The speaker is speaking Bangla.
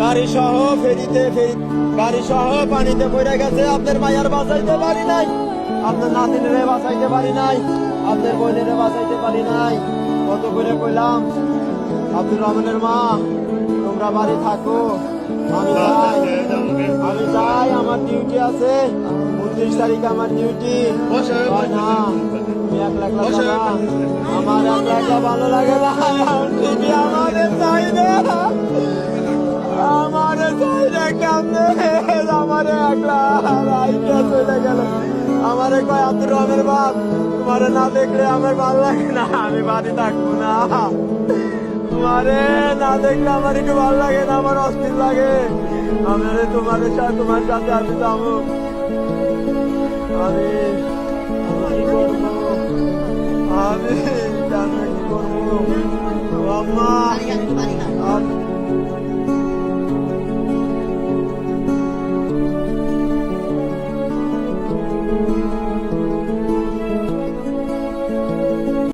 গাড়ি সহ গাড়ি সহ পানিতে পড়ে গেছে। আপনার মায়ের বাঁচাইতে পারি নাই, আপনার নাতিনের বাঁচাইতে পারি নাই, আপনার বোনের বাঁচাইতে পারি নাই। কত করে কইলাম আব্দুর রহমানের মা তোমরা বাড়ি থাকো, আমি যাই, আমার ডিউটি আছে, 29 তারিখে আমার ডিউটি। না আমার একলা ভালো লাগে না, আমাদের চাই না, আমারে চাই না কেমনে, আমারে একলা চলে গেল। আমারে কয় আব্দুর রহমানের বাপ তোমারে না দেখলে আমার ভালো লাগে না, আমি বাড়ি থাকবো না। তোমারে না দেখলে আমার একটু ভালো লাগে না, আমার অস্থির লাগে। আমারে তোমার সাথে আমি যাবো। আমি কি করবো, আমি জানো কি করবো আম্মা।